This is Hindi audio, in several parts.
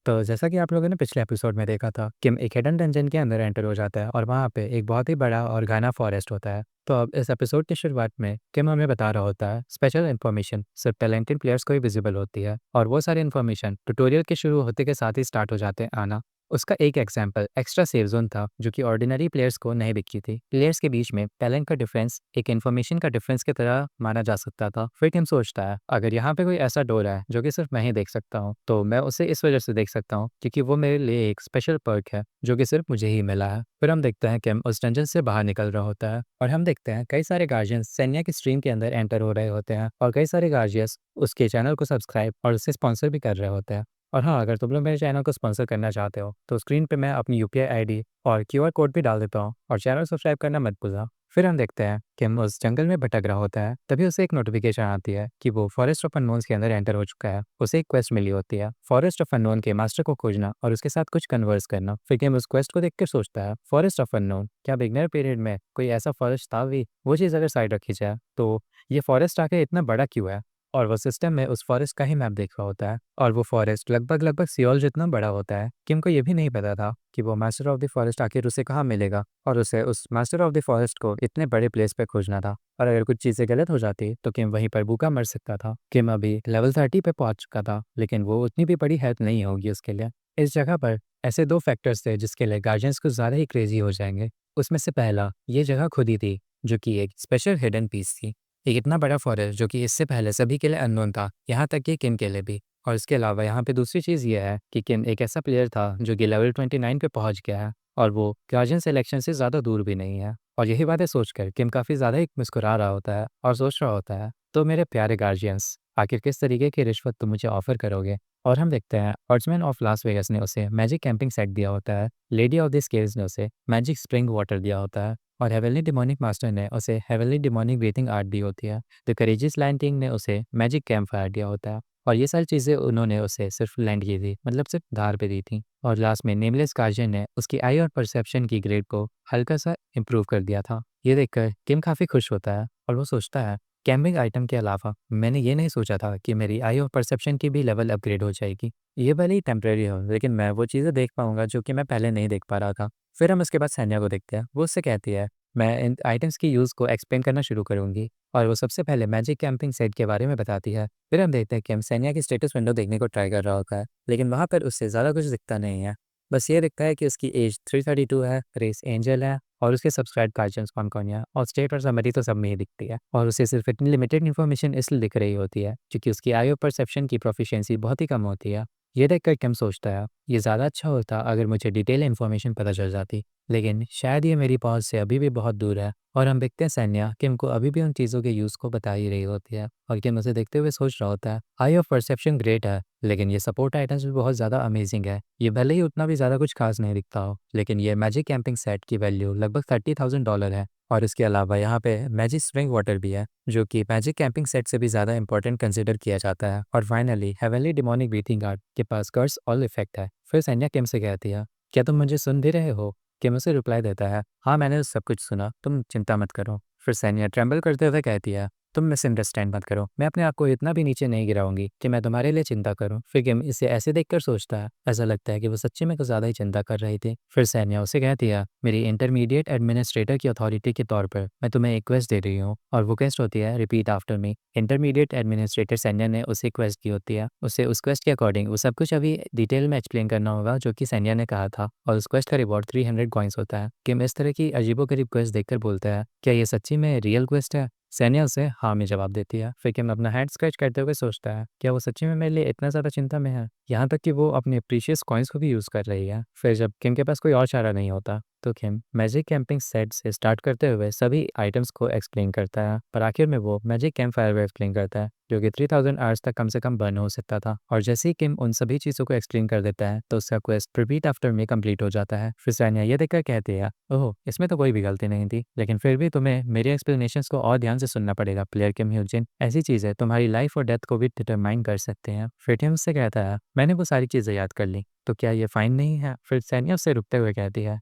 तो जैसा कि आप लोगों ने पिछले एपिसोड में देखा था, किम एक हिडन डंजन के अंदर एंटर हो जाता है और वहाँ पे एक बहुत ही बड़ा और घना फॉरेस्ट होता है। तो अब इस एपिसोड की शुरुआत में किम हमें बता रहा होता है स्पेशल इन्फॉर्मेशन सिर्फ टैलेंटेड प्लेयर्स को ही विजिबल होती है और वो सारी इन्फॉर्मेशन ट्यूटोरियल के शुरू होते के साथ ही स्टार्ट हो जाते हैं आना। उसका एक एग्जाम्पल एक्स्ट्रा सेव जोन था जो कि ऑर्डिनरी प्लेयर्स को नहीं दिखी थी। प्लेयर्स के बीच में टैलेंट का डिफरेंस एक इन्फॉर्मेशन का डिफरेंस की तरह माना जा सकता था। फिर किम सोचता है अगर यहाँ पे कोई ऐसा डोर है जो कि सिर्फ मैं ही देख सकता हूँ तो मैं उसे इस वजह से देख सकता हूँ क्योंकि वो मेरे लिए एक स्पेशल पर्क है जो कि सिर्फ मुझे ही मिला है। फिर हम देखते हैं किम उस डंजन से बाहर निकल रहा होता है और हम देखते हैं कई सारे गार्जियंस सैन्या की स्ट्रीम के अंदर एंटर हो रहे होते हैं और कई सारे गार्जियंस उसके चैनल को सब्सक्राइब और उसे स्पॉन्सर भी कर रहे होते हैं। और हाँ, अगर तुम लोग मेरे चैनल को स्पॉन्सर करना चाहते हो तो स्क्रीन पे मैं अपनी यूपीआई आईडी और क्यूआर कोड भी डाल देता हूँ और चैनल सब्सक्राइब करना मत भूलना। फिर हम देखते हैं कि हम उस जंगल में भटक रहा होता है, तभी उसे एक नोटिफिकेशन आती है कि वो फॉरेस्ट ऑफ अननोन्स के अंदर एंटर हो चुका है। उसे एक क्वेस्ट मिली होती है फॉरेस्ट ऑफ अननोन के मास्टर को खोजना और उसके साथ कुछ कन्वर्स करना। फिर हम उस क्वेस्ट को देखकर सोचता है फॉरेस्ट ऑफ अननोन, क्या बिगनर पीरियड में कोई ऐसा फॉरेस्ट था भी? वो चीज़ अगर साइड रखी जाए तो ये फॉरेस्ट आके इतना बड़ा क्यों है? और वो सिस्टम में उस फॉरेस्ट का ही मैप देख रहा होता है और वो फॉरेस्ट लगभग लगभग सियोल जितना बड़ा होता है। किम को ये भी नहीं पता था कि वो मास्टर ऑफ द फॉरेस्ट आखिर उसे कहाँ मिलेगा और उसे उस मास्टर ऑफ द फॉरेस्ट को इतने बड़े प्लेस पे खोजना था। और अगर कुछ चीज़ें गलत हो जाती तो किम वहीं पर भूखा मर सकता था। किम अभी लेवल 30 पे पहुंच चुका था लेकिन वो उतनी भी बड़ी हेल्प नहीं होगी उसके लिए। इस जगह पर ऐसे दो फैक्टर्स थे जिसके लिए गार्जियंस कुछ ज़्यादा ही क्रेजी हो जाएंगे। उसमें से पहला, ये जगह खुद ही थी जो कि एक स्पेशल हिडन पीस थी। एक इतना बड़ा फॉरेस्ट जो कि इससे पहले सभी के लिए अननोन था, यहाँ तक कि किम के लिए भी। और इसके अलावा यहाँ पे दूसरी चीज़ ये है कि किम एक ऐसा प्लेयर था जो कि लेवल 29 पे पहुँच गया है और वो गार्जियन सिलेक्शन से ज़्यादा दूर भी नहीं है। और यही बातें सोचकर किम काफ़ी ज़्यादा ही मुस्कुरा रहा होता है और सोच रहा होता है, तो मेरे प्यारे गार्जियंस, आखिर किस तरीके की रिश्वत तुम मुझे ऑफर करोगे? और हम देखते हैं हॉर्समैन ऑफ लास वेगस ने उसे मैजिक कैंपिंग सेट दिया होता है, लेडी ऑफ द स्केल्स ने उसे मैजिक स्प्रिंग वाटर दिया होता है और हेवनली डिमोनिक मास्टर ने उसे हेवनली डिमोनिक ब्रीथिंग आर्ट दी होती है। द करेजियस लैंडिंग ने उसे मैजिक कैंप फायर दिया होता है और ये सारी चीज़ें उन्होंने उसे सिर्फ लैंड की थी, मतलब सिर्फ धार पे दी थी। और लास्ट में नेमलेस गार्जियन ने उसकी आई और परसेप्शन की ग्रेड को हल्का सा इम्प्रूव कर दिया था। ये देखकर किम काफ़ी खुश होता है और वो सोचता है कैम्पिंग आइटम के अलावा मैंने ये नहीं सोचा था कि मेरी आई और परसेप्शन की भी लेवल अपग्रेड हो जाएगी। ये भले ही टेम्परेरी हो लेकिन मैं वो चीज़ें देख पाऊंगा जो कि मैं पहले नहीं देख पा रहा था। फिर हम उसके बाद सैन्या को देखते हैं। वो उससे कहती है मैं इन आइटम्स की यूज़ को एक्सप्लेन करना शुरू करूँगी और वो सबसे पहले मैजिक कैंपिंग सेट के बारे में बताती है। फिर हम देखते हैं कि हम सैन्या की स्टेटस विंडो देखने को ट्राई कर रहा होता है लेकिन वहाँ पर उससे ज़्यादा कुछ दिखता नहीं है। बस ये दिखता है कि उसकी एज 332 है, रेस एंजल है और उसके सब्सक्राइब गार्जियंस कौन कौन है और स्टेट और समरी तो सब में ही दिखती है। और उसे सिर्फ इतनी लिमिटेड इन्फॉर्मेशन इसलिए दिख रही होती है क्योंकि उसकी आईओ परसेप्शन की प्रोफिशिएंसी बहुत ही कम होती है। ये देखकर किम सोचता है ये ज़्यादा अच्छा होता अगर मुझे डिटेल इन्फॉर्मेशन पता चल जाती, लेकिन शायद ये मेरी पहुंच से अभी भी बहुत दूर है। और हम देखते हैं सैन्या किम को अभी भी उन चीज़ों के यूज़ को बता ही रही होती है और किम उसे देखते हुए सोच रहा होता है आई ऑफ परसेप्शन ग्रेट है लेकिन ये सपोर्ट आइटम्स भी बहुत ज़्यादा अमेजिंग है। ये भले ही उतना भी ज़्यादा कुछ खास नहीं दिखता हो लेकिन ये मैजिक कैंपिंग सेट की वैल्यू लगभग $30,000 है। और इसके अलावा यहाँ पे मैजिक स्प्रिंग वाटर भी है जो कि मैजिक कैंपिंग सेट से भी ज़्यादा इंपॉर्टेंट कंसिडर किया जाता है। और finally heavenly demonic breathing art के पास कर्स ऑल इफेक्ट है। फिर सैन्या किम से कहती है क्या तुम मुझे सुन भी रहे हो? किम उसे रिप्लाई देता है हाँ मैंने सब कुछ सुना, तुम चिंता मत करो। फिर सैन्या ट्रेम्बल करते हुए कहती है तुम मिसअंडरस्टैंड मत करो, मैं अपने आप को इतना भी नीचे नहीं गिराऊंगी कि मैं तुम्हारे लिए चिंता करूं। फिर किम इसे ऐसे देखकर सोचता है ऐसा लगता है कि वो सच्ची में कुछ ज़्यादा ही चिंता कर रही थी। फिर सैन्या उसे कहती है मेरी इंटरमीडिएट एडमिनिस्ट्रेटर की अथॉरिटी के तौर पर मैं तुम्हें एक क्वेस्ट दे रही हूँ और वो क्वेस्ट होती है repeat after me. Intermediate administrator सैन्या ने उसे क्वेस्ट की होती है, उसे उस क्वेस्ट के अकॉर्डिंग वो सब कुछ अभी डिटेल में एक्सप्लेन करना होगा जो कि सैन्या ने कहा था और उस क्वेस्ट का रिवॉर्ड 300 कॉइन्स होता है। किम इस तरह की अजीबोगरीब क्वेस्ट देखकर बोलता है क्या ये सच्ची में रियल क्वेस्ट है? सैन्या उसे हाँ में जवाब देती है। फिर किम अपना हैंड स्क्रैच करते हुए सोचता है क्या वो सच्ची में मेरे लिए इतना ज़्यादा चिंता में है, यहाँ तक कि वो अपने प्रीशियस कॉइन्स को भी यूज़ कर रही है। फिर जब किम के पास कोई और चारा नहीं होता तो किम मैजिक कैंपिंग सेट से स्टार्ट करते हुए सभी आइटम्स को एक्सप्लेन करता है पर आखिर में वो मैजिक कैंप फायर भी एक्सप्लेन करता है जो कि 3000 आवर्स तक कम से कम बर्न हो सकता था। और जैसे ही किम उन सभी चीज़ों को एक्सप्लेन कर देता है तो उसका क्वेस्ट रिपीट आफ्टर में कंप्लीट हो जाता है। फिर सैन्या ये देखकर कहती है ओह इसमें तो कोई भी गलती नहीं थी लेकिन फिर भी तुम्हें मेरे एक्सप्लेनेशंस को और ध्यान से सुनना पड़ेगा प्लेयर किम ह्यूजिन, ऐसी चीज़ें तुम्हारी लाइफ और डेथ को भी डिटरमाइन कर सकते हैं। फिर टिम उससे कहता है मैंने वो सारी चीज़ें याद कर ली तो क्या ये फाइन नहीं है? फिर सैन्या उससे रुकते हुए कहती है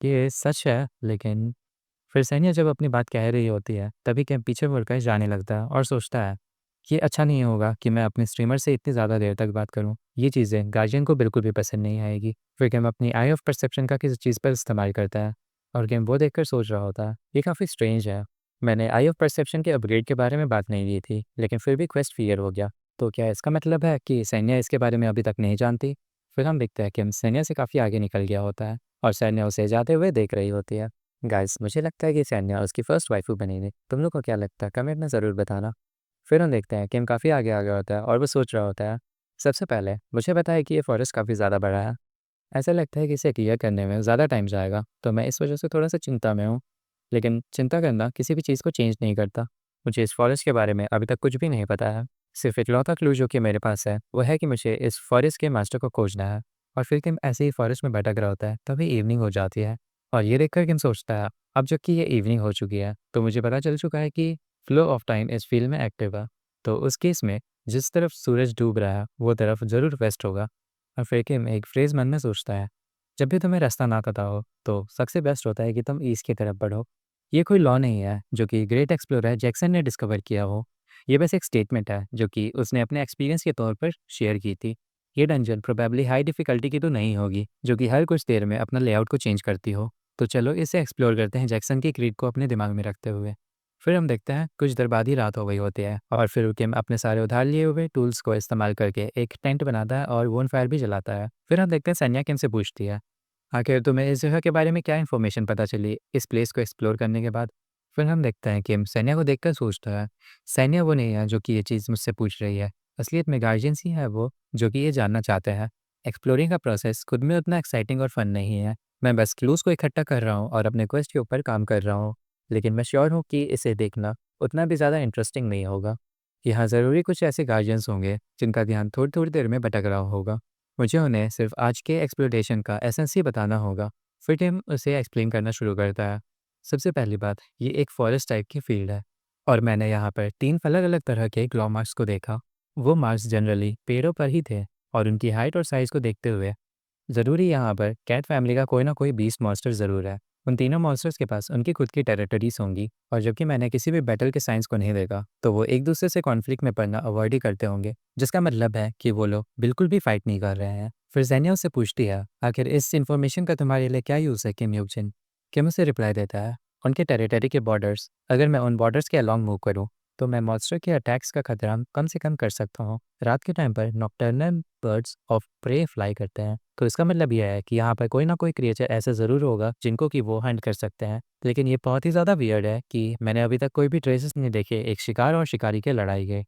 ये सच है लेकिन। फिर सैन्या जब अपनी बात कह रही होती है तभी किम पीछे मुड़कर जाने लगता है और सोचता है ये अच्छा नहीं होगा कि मैं अपने स्ट्रीमर से इतनी ज़्यादा देर तक बात करूँ। ये चीज़ें गार्जियन को बिल्कुल भी पसंद नहीं आएगी। फिर गेम अपनी आई ऑफ परसेप्शन का किसी चीज़ पर इस्तेमाल करता है और गेम वो देखकर सोच रहा होता है। ये काफ़ी स्ट्रेंज है। मैंने आई ऑफ परसेप्शन के अपग्रेड के बारे में बात नहीं की थी, लेकिन फिर भी क्वेस्ट क्लियर हो गया। तो क्या इसका मतलब है कि सैन्या इसके बारे में अभी तक नहीं जानती? फिर हम देखते हैं कि हम सैन्या से काफ़ी आगे निकल गया होता है और सैन्या उसे जाते हुए देख रही होती है। गाइस, मुझे लगता है कि सैन्या उसकी फर्स्ट वाइफू बनेगी। तुम लोग को क्या लगता है? कमेंट में ज़रूर बताना। फिर हम देखते हैं कि हम काफ़ी आगे आ गया होता है और वो सोच रहा होता है। सबसे पहले मुझे पता है कि ये फ़ॉरेस्ट काफ़ी ज़्यादा बड़ा है। ऐसा लगता है कि इसे क्लियर करने में ज़्यादा टाइम जाएगा, तो मैं इस वजह से थोड़ा-सा चिंता में हूँ। लेकिन चिंता करना किसी भी चीज़ को चेंज नहीं करता। मुझे इस फ़ॉरेस्ट के बारे में अभी तक कुछ भी नहीं पता है। सिर्फ़ इकलौता क्लू जो कि मेरे पास है, वो है कि मुझे इस फ़ॉरेस्ट के मास्टर को खोजना है। और फिर किम ऐसे ही फ़ॉरेस्ट में भटक रहा होता है, तभी इवनिंग हो जाती है। और ये देखकर किम सोचता है, अब जबकि ये इवनिंग हो चुकी है, तो मुझे पता चल चुका है कि फ्लो ऑफ टाइम इस फ़ील्ड में एक्टिव है। तो उस केस में जिस तरफ सूरज डूब रहा है, वो तरफ ज़रूर वेस्ट होगा। और फिर किम एक फ्रेज़ मन में सोचता है, जब भी तुम्हें रास्ता ना पता हो, तो सबसे बेस्ट होता है कि तुम ईस्ट की तरफ बढ़ो। ये कोई लॉ नहीं है जो कि ग्रेट एक्सप्लोरर जैक्सन ने डिस्कवर किया हो। ये बस एक स्टेटमेंट है जो कि उसने अपने एक्सपीरियंस के तौर पर शेयर की थी। ये डंजन प्रोबेबली हाई डिफ़िकल्टी की तो नहीं होगी, जो कि हर कुछ देर में अपना लेआउट को चेंज करती हो। तो चलो इसे एक्सप्लोर करते हैं जैक्सन की क्रीड को अपने दिमाग में रखते हुए। फिर हम देखते हैं कुछ देर बाद ही रात हो गई होती है और फिर किम अपने सारे उधार लिए हुए टूल्स को इस्तेमाल करके एक टेंट बनाता है और बोन फायर भी जलाता है। फिर हम देखते हैं सन्या किम से पूछती है, आखिर तुम्हें इस जगह के बारे में क्या इन्फॉर्मेशन पता चली इस प्लेस को एक्सप्लोर करने के बाद? फिर हम देखते हैं कि सैन्या को देखकर सोचता है, सैन्या वो नहीं है जो कि ये चीज़ मुझसे पूछ रही है। असलियत में गार्जियंस ही है वो जो कि ये जानना चाहते हैं। एक्सप्लोरिंग का प्रोसेस खुद में उतना एक्साइटिंग और फन नहीं है। मैं बस क्लूज़ को इकट्ठा कर रहा हूँ और अपने क्वेस्ट के ऊपर काम कर रहा हूँ। लेकिन मैं श्योर हूँ कि इसे देखना उतना भी ज़्यादा इंटरेस्टिंग नहीं होगा। यहाँ ज़रूरी कुछ ऐसे गार्जियंस होंगे जिनका ध्यान थोड़ी-थोड़ी देर में भटक रहा होगा। मुझे उन्हें सिर्फ आज के एक्सप्लोरेशन का एसेंस ही बताना होगा। फिर टिम उसे एक्सप्लेन करना शुरू करता है। सबसे पहली बात, ये एक फॉरेस्ट टाइप की फील्ड है और मैंने यहाँ पर 3 अलग-अलग तरह के ग्लॉ मार्क्स को देखा। वो मार्क्स जनरली पेड़ों पर ही थे और उनकी हाइट और साइज़ को देखते हुए ज़रूरी यहाँ पर कैट फैमिली का कोई ना कोई बीस्ट मॉन्स्टर ज़रूर है। उन तीनों मॉन्स्टर्स के पास उनकी खुद की टेरिटरीज़ होंगी और जबकि मैंने किसी भी बैटल के साइंस को नहीं देखा, तो वो एक दूसरे से कॉन्फ्लिक्ट में पड़ना अवॉइड ही करते होंगे, जिसका मतलब है कि वो लोग बिल्कुल भी फाइट नहीं कर रहे हैं। फिर ज़ेनिया उससे पूछती है, आखिर इस इन्फॉर्मेशन का तुम्हारे लिए क्या यूज़ है किम यूजिन? किम उसे रिप्लाई देता है, उनके टेरिटरी के बॉर्डर्स, अगर मैं उन बॉर्डर्स के अलॉन्ग मूव करूँ, तो मैं मॉन्स्टर के अटैक्स का खतरा कम से कम कर सकता हूँ। रात के टाइम पर nocturnal birds of prey fly करते हैं, तो इसका मतलब यह है कि यहाँ पर कोई ना कोई क्रिएचर ऐसा ज़रूर होगा जिनको कि वो हंट कर सकते हैं। लेकिन ये बहुत ही ज़्यादा वियर्ड है कि मैंने अभी तक कोई भी ट्रेसेस नहीं देखे एक शिकार और शिकारी के लड़ाई के।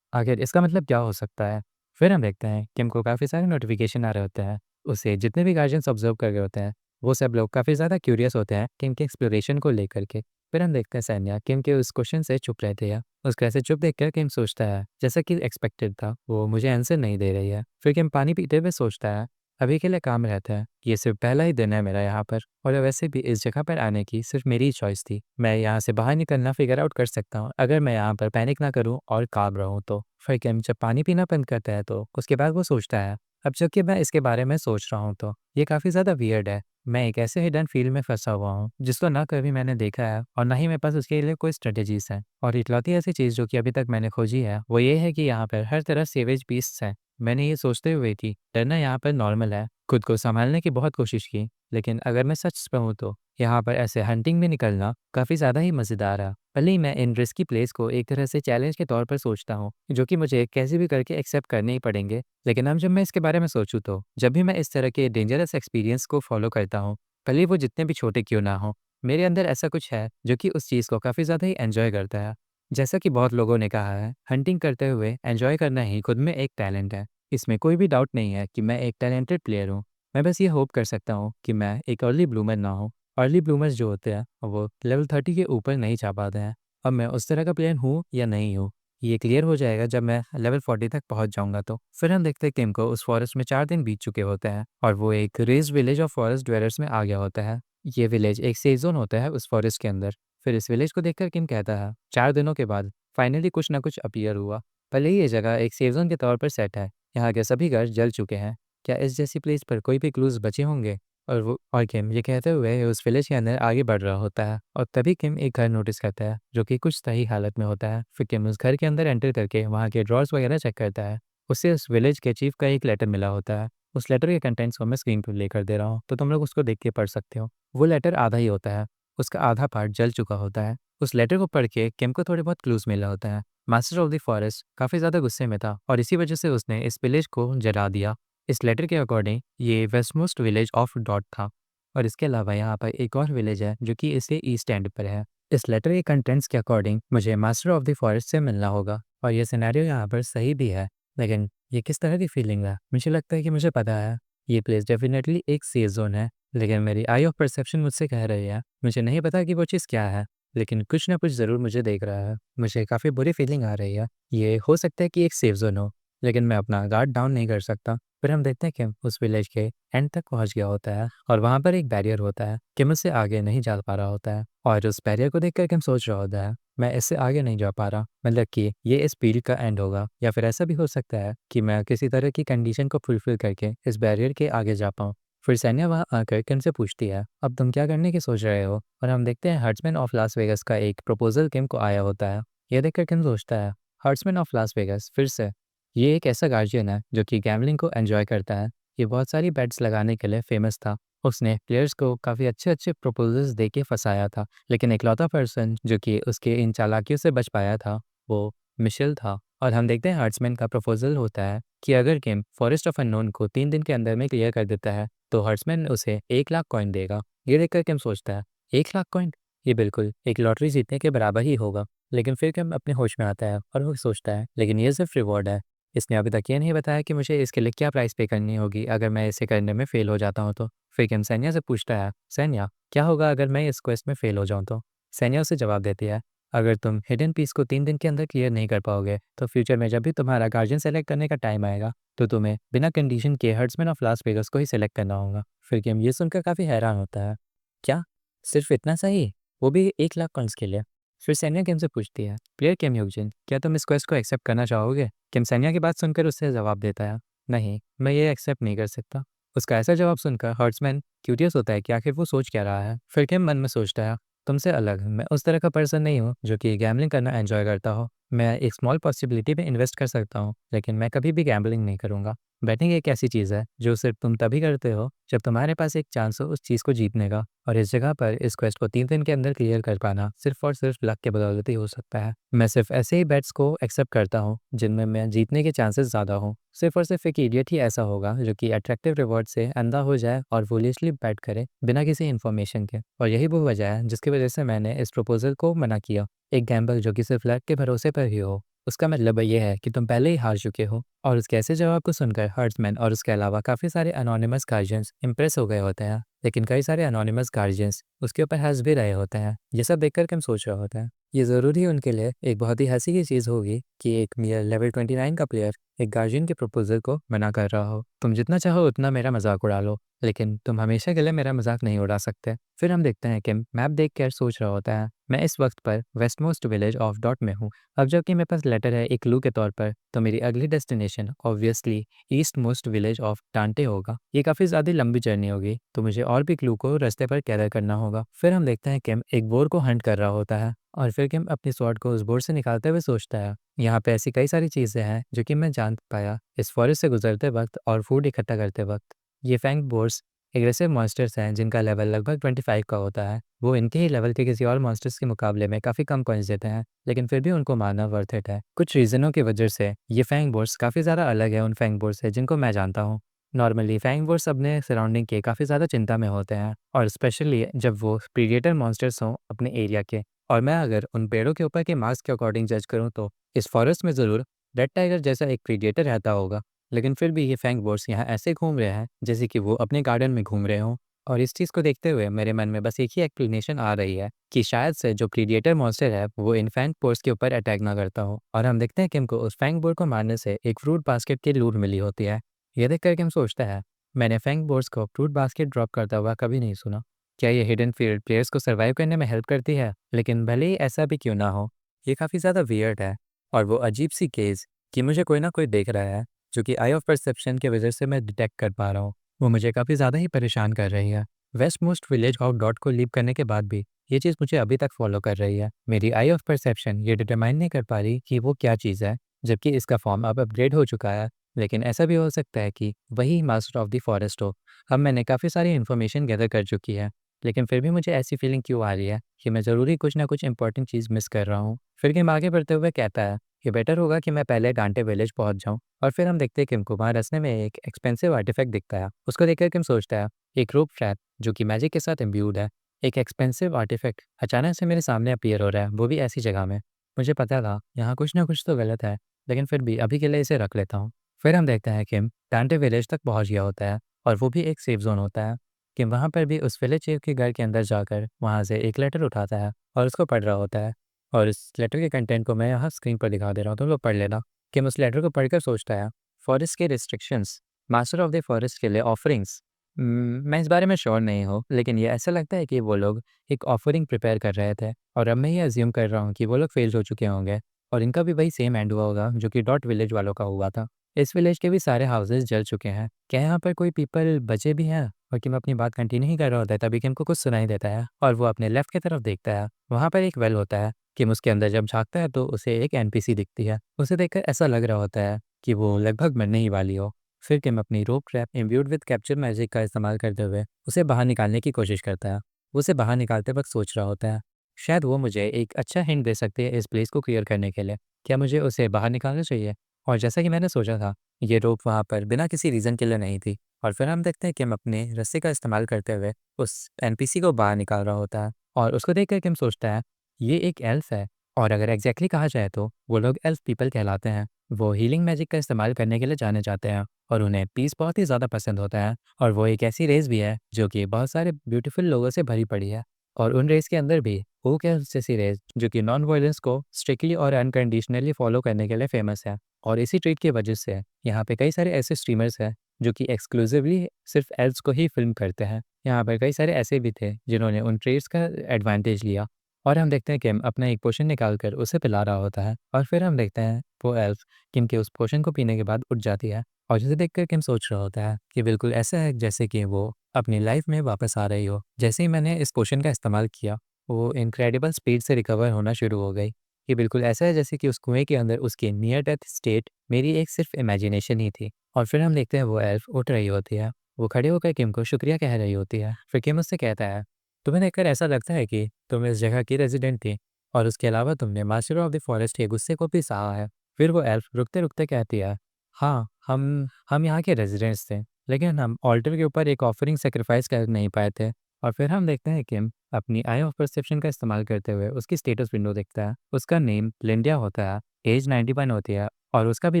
आखिर इसका मतलब क्या हो सकता है? फिर हम देखते हैं किम को काफ़ी सारे नोटिफिकेशन आ रहे होते हैं। उसे जितने भी गार्जियंस ऑब्जर्व कर रहे होते हैं, वो सब लोग काफ़ी ज़्यादा क्यूरियस होते हैं किम के एक्सप्लोरेशन को लेकर के। फिर हम देखते हैं सैन्या किम के उस क्वेश्चन से चुप रहती है। उसको ऐसे चुप देखकर किम सोचता है, जैसा कि एक्सपेक्टेड था, वो मुझे आंसर नहीं दे रही है। फिर किम पानी पीते हुए सोचता है, अभी के लिए काम रहता है। ये सिर्फ पहला ही दिन है मेरा यहाँ पर और वैसे भी इस जगह पर आने की सिर्फ मेरी ही चॉइस थी। मैं यहाँ से बाहर निकलना फिगर आउट कर सकता हूँ अगर मैं यहाँ पर पैनिक ना करूँ और काम रहूँ तो। फिर किम जब पानी पीना बंद करता है तो उसके बाद वो सोचता है, अब जबकि मैं इसके बारे में सोच रहा हूँ तो ये काफ़ी ज़्यादा वियर्ड है। मैं एक ऐसे हिडन फील्ड में फंसा हुआ हूँ जिसको ना कभी मैंने देखा है और ना ही मेरे पास उसके लिए कोई स्ट्रेटेजीज है। और इकलौती ऐसी चीज़ जो कि अभी तक मैंने खोजी है वो ये है कि यहाँ पर हर तरह सेवेज बीस्ट्स हैं। मैंने ये सोचते हुए कि डरना यहाँ पर नॉर्मल है, खुद को संभालने की बहुत कोशिश की, लेकिन अगर मैं सच कहूँ तो यहाँ पर ऐसे हंटिंग में निकलना काफ़ी ज़्यादा ही मज़ेदार है। भले ही मैं इन रिस्की प्लेस को एक तरह से चैलेंज के तौर पर सोचता हूँ, जो कि मुझे कैसे भी करके एक्सेप्ट करने ही पड़ेंगे। लेकिन अब जब मैं इसके बारे में सोचूँ तो जब भी मैं इस तरह के डेंजरस एक्सपीरियंस को फॉलो करता हूँ, भले ही वो जितने भी छोटे क्यों ना हो, मेरे अंदर ऐसा कुछ है जो कि उस चीज़ को काफ़ी ज़्यादा ही एन्जॉय करता है। जैसा कि बहुत लोगों ने कहा है, हंटिंग करते हुए एन्जॉय करना ही खुद में एक टैलेंट है। इसमें कोई भी डाउट नहीं है कि मैं एक टैलेंटेड प्लेयर हूँ। मैं बस ये होप कर सकता हूँ कि मैं एक अर्ली ब्लूमर ना हूँ। अर्ली ब्लूमर्स जो होते हैं वो लेवल 30 के ऊपर नहीं जा पाते हैं। अब मैं उस तरह का प्लेयर हूँ या नहीं हूँ, ये क्लियर हो जाएगा जब मैं लेवल 40 तक पहुँच जाऊँगा तो। फिर हम देखते हैं किम को उस फॉरेस्ट में 4 दिन बीत चुके होते हैं और वो एक रेज़ विलेज ऑफ फॉरेस्ट ड्वेलर्स में आ गया होता है। ये विलेज एक सेफ ज़ोन होता है उस फॉरेस्ट के अंदर। फिर इस विलेज को देखकर किम कहता है, 4 दिनों के बाद फाइनली कुछ ना कुछ अपीयर हुआ। भले ही ये जगह एक सेफ ज़ोन के तौर पर सेट है, यहाँ के सभी घर जल चुके हैं। क्या इस जैसी प्लेस पर कोई भी क्लूज़ बचे होंगे? और किम ये कहते हुए उस विलेज के अंदर आगे बढ़ रहा होता है और तभी किम एक घर नोटिस करता है जो कि कुछ सही हालत में होता है। फिर किम उस घर के अंदर एंटर करके वहाँ के ड्रॉर्स वगैरह चेक करता है। उसे उस विलेज के चीफ का एक लेटर मिला होता है। उस लेटर के कंटेंट्स को मैं स्क्रीन पर प्ले कर दे रहा हूँ, तो तुम लोग उसको देख के पढ़ सकते हो। वो लेटर आधा ही होता है, उसका आधा पार्ट जल चुका होता है। उस लेटर को पढ़ के किम को थोड़े बहुत क्लूज मिला होता है। मास्टर ऑफ द फॉरेस्ट काफ़ी ज़्यादा गुस्से में था और इसी वजह से उसने इस विलेज को जला दिया। इस लेटर के अकॉर्डिंग ये वेस्टमोस्ट विलेज ऑफ डॉट था। और इसके अलावा यहाँ पर एक और विलेज है जो कि इससे ईस्ट एंड पर है। इस लेटर के कंटेंट्स के अकॉर्डिंग मुझे मास्टर ऑफ द फॉरेस्ट से मिलना होगा और ये सिनेरियो यहाँ पर सही भी है। लेकिन ये किस तरह की फीलिंग है? मुझे लगता है कि मुझे पता है, ये प्लेस डेफिनेटली एक सेफ जोन है। लेकिन मेरी आई ऑफ परसेप्शन मुझसे कह रही है, मुझे नहीं पता कि वो चीज़ क्या है, लेकिन कुछ ना कुछ ज़रूर मुझे देख रहा है। मुझे काफ़ी बुरी फीलिंग आ रही है। ये हो सकता है कि एक सेफ जोन हो, लेकिन मैं अपना गार्ड डाउन नहीं कर सकता। फिर हम देखते हैं कि उस विलेज के एंड तक पहुंच गया होता है और वहाँ पर एक बैरियर होता है कि मुझसे आगे नहीं जा पा रहा होता है। और उस बैरियर को देख कर हम सोच रहा होता है, मैं इससे आगे नहीं जा पा रहा, मतलब कि ये इस फील्ड का एंड होगा। या फिर ऐसा भी हो सकता है कि मैं किसी तरह की कंडीशन को फुलफिल करके इस बैरियर के आगे जा पाऊँ। फिर सैन्या वहाँ आकर किम से पूछती है, अब तुम क्या करने की सोच रहे हो? और हम देखते हैं हर्ट्समैन ऑफ लास वेगस का एक प्रपोजल किम को आया होता है। यह देखकर किम सोचता है, हर्ट्समैन ऑफ लास वेगस फिर से? ये एक ऐसा गार्जियन है जो कि गैम्बलिंग को एंजॉय करता है। ये बहुत सारी बेट्स लगाने के लिए फेमस था। उसने प्लेयर्स को काफ़ी अच्छे-अच्छे प्रपोज़ल्स दे के फँसाया था, लेकिन इकलौता पर्सन जो कि उसके इन चालाकियों से बच पाया था, वो मिशेल था। और हम देखते हैं हर्ट्समैन का प्रपोज़ल होता है कि अगर किम फॉरेस्ट ऑफ अननोन को 3 दिन के अंदर में क्लियर कर देता है, तो हर्ट्समैन उसे 1 लाख कॉइन देगा। ये देखकर किम सोचता है, 1 लाख कॉइन? ये बिल्कुल एक लॉटरी जीतने के बराबर ही होगा। लेकिन फिर किम अपने होश में आता है और वो सोचता है, लेकिन ये सिर्फ़ रिवॉर्ड है। इसने अभी तक ये नहीं बताया कि मुझे इसके लिए क्या प्राइस पे करनी होगी अगर मैं इसे करने में फ़ेल हो जाता हूँ तो। फिर किम सैन्या से पूछता है, सैन्या क्या होगा अगर मैं इस क्वेस्ट में फ़ेल हो जाऊँ तो? सैन्या उसे जवाब देती है, अगर तुम हिडन पीस को 3 दिन के अंदर क्लियर नहीं कर पाओगे तो फ्यूचर में जब भी तुम्हारा गार्जियन सेलेक्ट करने का टाइम आएगा तो तुम्हें बिना कंडीशन के हर्ट्समैन ऑफ लास वेगस को ही सेलेक्ट करना होगा। फिर किम ये सुनकर काफ़ी हैरान होता है, क्या सिर्फ इतना सही, वो भी 1 लाख कॉइन्स के लिए? फिर सैन्या किम से पूछती है, प्लेयर किम ह्यूजिन क्या तुम इस क्वेस्ट को एक्सेप्ट करना चाहोगे? किम सैन्या की बात सुनकर उससे जवाब देता है, नहीं मैं ये एक्सेप्ट नहीं कर सकता। उसका ऐसा जवाब सुनकर हर्ट्समैन क्यूरियस होता है कि आखिर वो सोच क्या रहा है। फिर किम मन में सोचता है, तुमसे अलग मैं उस तरह का पर्सन नहीं हूँ जो कि गैम्बलिंग करना एंजॉय करता हो। मैं एक स्मॉल पॉसिबिलिटी में इन्वेस्ट कर सकता हूँ, लेकिन मैं कभी भी गैम्बलिंग नहीं करूँगा। बैटिंग एक ऐसी चीज़ है जो सिर्फ तुम तभी करते हो जब तुम्हारे पास एक चांस हो उस चीज़ को जीतने का, और इस जगह पर इस क्वेस्ट को 3 दिन के अंदर क्लियर कर पाना सिर्फ और सिर्फ लक के बदौलत ही हो सकता है। मैं सिर्फ ऐसे ही बेट्स को एक्सेप्ट करता हूँ जिनमें मैं जीतने के चांसेस ज़्यादा हों। सिर्फ और सिर्फ एक इडियट ही ऐसा होगा जो कि अट्रैक्टिव रिवॉर्ड से अंधा हो जाए और फूलिशली बैट करे बिना किसी इन्फॉर्मेशन के। और यही वो वजह है जिसकी वजह से मैंने इस प्रपोजल को मना किया। एक गैम्बल जो कि सिर्फ लक के भरोसे पर ही हो, उसका मतलब ये है कि तुम पहले ही हार चुके हो। और उसके ऐसे जवाब को सुनकर हर्ट्समैन और उसके अलावा काफ़ी सारे अनोनिमस गार्जियंस इंप्रेस हो गए होते हैं, लेकिन कई सारे अनोनिमस गार्जियंस उसके ऊपर हंस भी रहे होते हैं। ये सब देखकर हम सोच रहे होते हैं, ये ज़रूरी उनके लिए एक बहुत ही हंसी की चीज़ होगी कि एक मियर लेवल 29 का प्लेयर एक गार्जियन के प्रपोजल को मना कर रहा हो। तुम जितना चाहो उतना मेरा मजाक उड़ा लो, लेकिन तुम हमेशा के लिए मेरा मजाक नहीं उड़ा सकते। फिर हम देखते हैं कि मैप देख कर सोच रहा होता है, मैं इस वक्त पर वेस्टमोस्ट विलेज ऑफ डॉट में हूँ। अब जबकि मेरे पास लेटर है एक क्लू के तौर पर, तो मेरी अगली destination obviously east most village of टांटे होगा। ये काफ़ी ज़्यादा लंबी जर्नी होगी, तो मुझे और भी क्लू को रास्ते पर कैदर करना होगा। फिर हम देखते हैं किम एक बोर को हंट कर रहा होता है और फिर किम अपनी स्वॉर्ड को उस बोर से निकालते हुए सोचता है, यहाँ पे ऐसी कई सारी चीज़ें हैं जो कि मैं जान पाया इस फॉरेस्ट से गुजरते वक्त और फूड इकट्ठा करते वक्त। ये फैंग बोर्स एग्रेसिव मॉन्स्टर्स हैं जिनका लेवल लगभग 25 का होता है। वो इनके ही लेवल के किसी और मॉन्स्टर्स के मुकाबले में काफ़ी कम कॉइन्स देते हैं, लेकिन फिर भी उनको मारना वर्थ इट है। कुछ रीज़नों की वजह से ये फैंग बोर्स काफ़ी ज़्यादा अलग है उन फैंग बोर्स से जिनको मैं जानता हूँ। नॉर्मली फैंग बोर्स अपने सराउंडिंग के काफ़ी ज़्यादा चिंता में होते हैं, और स्पेशली जब वो प्रीडेटर मॉन्स्टर्स हों अपने एरिया के। और मैं अगर उन पेड़ों के ऊपर के मार्क्स के अकॉर्डिंग जज करूँ तो इस फॉरेस्ट में ज़रूर रेड टाइगर जैसा एक प्रीडेटर रहता होगा, लेकिन फिर भी ये फैंग बोर्स यहाँ ऐसे घूम रहे हैं जैसे कि वो अपने गार्डन में घूम रहे हों। और इस चीज़ को देखते हुए मेरे मन में बस एक ही एक्सप्लेनेशन आ रही है कि शायद से जो प्रीडेटर मॉन्स्टर है वो इन फैंग बोर्स के ऊपर अटैक ना करता हो। और हम देखते हैं कि हमको उस फैंग बोर को मारने से एक फ्रूट बास्केट की लूट मिली होती है। ये देख कर हम सोचता है, मैंने फैंग बोर्स को फ्रूट बास्केट ड्रॉप करता हुआ कभी नहीं सुना। क्या ये हिडन फील्ड प्लेयर्स को सर्वाइव करने में हेल्प करती है? लेकिन भले ही ऐसा भी क्यों ना हो, ये काफ़ी ज़्यादा वियर्ड है। और वो अजीब सी केस कि मुझे कोई ना कोई देख रहा है, जो कि आई ऑफ परसेप्शन की वजह से मैं डिटेक्ट कर पा रहा हूँ। वो मुझे काफ़ी ज़्यादा ही परेशान कर रही है। वेस्ट मोस्ट विलेज ऑफ डॉट को लीव करने के बाद भी ये चीज़ मुझे अभी तक फॉलो कर रही है। मेरी आई ऑफ परसेप्शन ये डिटरमाइन नहीं कर पा रही कि वो क्या चीज़ है, जबकि इसका फॉर्म अब अपग्रेड हो चुका है। लेकिन ऐसा भी हो सकता है कि वही मास्टर ऑफ द फॉरेस्ट हो। अब मैंने काफ़ी सारी इन्फॉर्मेशन गैदर कर चुकी है, लेकिन फिर भी मुझे ऐसी फीलिंग क्यों आ रही है कि मैं ज़रूरी कुछ ना कुछ इंपॉर्टेंट चीज़ मिस कर रहा हूँ। फिर गेम आगे बढ़ते हुए कहता है कि बेटर होगा कि मैं पहले डांटे विलेज पहुँच जाऊँ। और फिर हम देखते हैं किम को वहाँ रास्ते में एक एक्सपेंसिव आर्टिफैक्ट दिखता है। उसको देखकर किम सोचता है, एक रोप ट्रैप जो कि मैजिक के साथ इम्ब्यूड है, एक एक्सपेंसिव आर्टिफैक्ट अचानक से मेरे सामने अपीयर हो रहा है, वो भी ऐसी जगह में। मुझे पता था यहाँ कुछ ना कुछ तो गलत है, लेकिन फिर भी अभी के लिए इसे रख लेता हूँ। फिर हम देखते हैं किम डांटे विलेज तक पहुँच गया होता है, और वो भी एक सेफ जोन होता है। किम वहाँ पर भी उस विलेज चीफ के घर के अंदर जाकर वहाँ से एक लेटर उठाता है और उसको पढ़ रहा होता है। और इस लेटर के कंटेंट को मैं यहाँ स्क्रीन पर दिखा दे रहा हूँ, तुम लोग पढ़ लेना। किम उस लेटर को पढ़कर सोचता है, फॉरेस्ट के restrictions, master of the forest के लिए ऑफरिंग्स। मैं इस बारे में श्योर नहीं हूँ, लेकिन ये ऐसा लगता है कि वो लोग एक ऑफरिंग प्रिपेयर कर रहे थे, और अब मैं ये अज्यूम कर रहा हूँ कि वो लोग फेल हो चुके होंगे, और इनका भी वही सेम एंड हुआ होगा जो कि डॉट विलेज वालों का हुआ था। इस विलेज के भी सारे हाउसेज जल चुके हैं। क्या यहाँ पर कोई पीपल बचे भी हैं? और किम अपनी बात कंटिन्यू ही कर रहा होता है, तभी किम को कुछ सुनाई देता है और वो अपने लेफ्ट की तरफ देखता है। वहाँ पर एक वेल होता है। किम उसके अंदर जब झाँकता है तो उसे एक एनपीसी दिखती है। उसे देखकर ऐसा लग रहा होता है कि वो लगभग मरने ही वाली हो। फिर किम अपनी rope trap imbued with capture magic का इस्तेमाल करते हुए उसे बाहर निकालने की कोशिश करता है। वो उसे बाहर निकालते वक्त सोच रहा होता है, शायद वो मुझे एक अच्छा हिंट दे सकते हैं इस प्लेस को क्लियर करने के लिए। क्या मुझे उसे बाहर निकालना चाहिए? और जैसा कि मैंने सोचा था, ये रोप वहाँ पर बिना किसी रीज़न के लिए नहीं थी। और फिर हम देखते हैं किम अपने रस्से का इस्तेमाल करते हुए उस एनपीसी को बाहर निकाल रहा होता है, और उसको देखकर किम सोचता है, ये एक एल्फ है। और अगर एग्जैक्टली कहा जाए तो वो लोग एल्फ पीपल कहलाते हैं। वो हीलिंग मैजिक का इस्तेमाल करने के लिए जाने जाते हैं, और उन्हें पीस बहुत ही ज़्यादा पसंद होता है। और वो एक ऐसी रेस भी है जो कि बहुत सारे ब्यूटीफुल लोगों से भरी पड़ी है। और उन रेस के अंदर भी ओक एल्फ जैसी रेस जो कि नॉन वायलेंस को स्ट्रिक्टली और अनकंडीशनली फॉलो करने के लिए फेमस है। और इसी ट्रीट की वजह से यहाँ पे कई सारे ऐसे स्ट्रीमर्स हैं जो कि एक्सक्लूसिवली सिर्फ एल्फ्स को ही फिल्म करते हैं। यहाँ पर कई सारे ऐसे भी थे जिन्होंने उन ट्रेड्स का एडवांटेज लिया। और हम देखते हैं किम अपना एक पोशन निकाल कर उसे पिला रहा होता है, और फिर हम देखते हैं वो एल्फ किम के उस पोशन को पीने के बाद उठ जाती है। और जिसे देखकर किम सोच रहा होता है कि बिल्कुल ऐसा है जैसे कि वो अपनी लाइफ में वापस आ रही हो। जैसे ही मैंने इस पोशन का इस्तेमाल किया, वो इनक्रेडिबल स्पीड से रिकवर होना शुरू हो गई। ये बिल्कुल ऐसा है जैसे कि उस कुएं के अंदर उसकी नियर डेथ स्टेट मेरी एक सिर्फ इमेजिनेशन ही थी। और फिर हम देखते हैं वो एल्फ उठ रही होती है। वो खड़े होकर किम को शुक्रिया कह रही होती है। फिर किम उससे कहता है, तुम्हें देखकर ऐसा लगता है कि तुम इस जगह की रेजिडेंट थी, और उसके अलावा तुमने मास्टर ऑफ द फॉरेस्ट के गुस्से को भी सहा है। फिर वो एल्फ रुकते रुकते कहती है, हाँ, हम यहाँ के रेजिडेंट्स थे, लेकिन हम ऑल्टर के ऊपर एक ऑफरिंग सेक्रीफाइस कर नहीं पाए थे। और फिर हम देखते हैं किम अपनी आई ऑफ परसेप्शन का इस्तेमाल करते हुए उसकी स्टेटस विंडो देखता है। उसका नेम लिंडिया होता है, एज 91 होती है, और उसका भी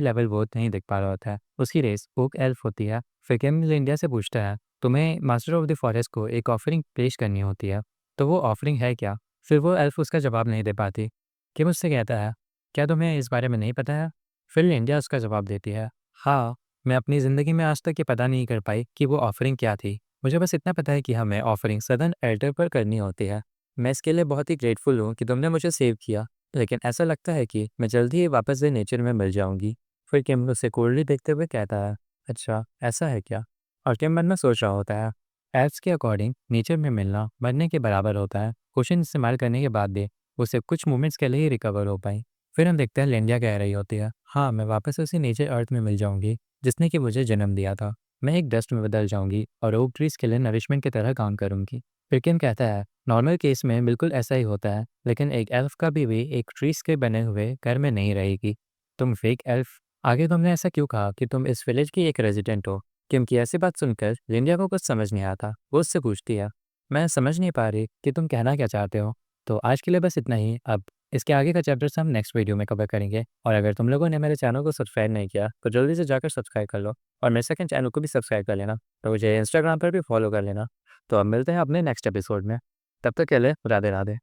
लेवल बहुत नहीं दिख पा रहा होता है। उसकी रेस ओक एल्फ होती है। फिर किम लिंडिया से पूछता है, तुम्हें मास्टर ऑफ द फॉरेस्ट को एक ऑफरिंग पेश करनी होती है, तो वो ऑफरिंग है क्या? फिर वो एल्फ उसका जवाब नहीं दे पाती। किम उससे कहता है, क्या तुम्हें इस बारे में नहीं पता है? फिर लिंडिया उसका जवाब देती है, हाँ, मैं अपनी ज़िंदगी में आज तक ये पता नहीं कर पाई कि वो ऑफरिंग क्या थी। मुझे बस इतना पता है कि हमें ऑफरिंग सदर्न एल्टर पर करनी होती है। मैं इसके लिए बहुत ही ग्रेटफुल हूँ कि तुमने मुझे सेव किया, लेकिन ऐसा लगता है कि मैं जल्दी ही वापस से नेचर में मिल जाऊंगी। फिर किम उसे कोल्डली देखते हुए कहता है, अच्छा ऐसा है क्या? और किम मन में सोच रहा होता है, एल्फ्स के अकॉर्डिंग नेचर में मिलना मरने के बराबर होता है। क्वेश्चन इस्तेमाल करने के बाद भी वो सिर्फ कुछ मोमेंट्स के लिए ही रिकवर हो पाई। फिर हम देखते हैं लिंडिया कह रही होती है, हाँ, मैं वापस उसी नेचर अर्थ में मिल जाऊंगी जिसने कि मुझे जन्म दिया था। मैं एक डस्ट में बदल जाऊंगी और ओक ट्रीज के लिए नरिशमेंट की तरह काम करूंगी। फिर किम कहता है, नॉर्मल केस में बिल्कुल ऐसा ही होता है, लेकिन एक एल्फ का भी एक ट्रीज के बने हुए घर में नहीं रहेगी। तुम फेक एल्फ। आगे तुमने ऐसा क्यों कहा कि तुम इस विलेज की एक रेजिडेंट हो? किम की ऐसी बात सुनकर लिंडिया को कुछ समझ नहीं आता। वो उससे पूछती है, मैं समझ नहीं पा रही कि तुम कहना क्या चाहते हो। तो आज के लिए बस इतना ही। अब इसके आगे का चैप्टर्स हम नेक्स्ट वीडियो में कवर करेंगे। और अगर तुम लोगों ने मेरे चैनल को सब्सक्राइब नहीं किया तो जल्दी से जाकर सब्सक्राइब कर लो, और मेरे सेकंड चैनल को भी सब्सक्राइब कर लेना। तो मुझे इंस्टाग्राम पर भी फॉलो कर लेना। तो अब मिलते हैं अपने नेक्स्ट एपिसोड में। तब तक के लिए राधे राधे।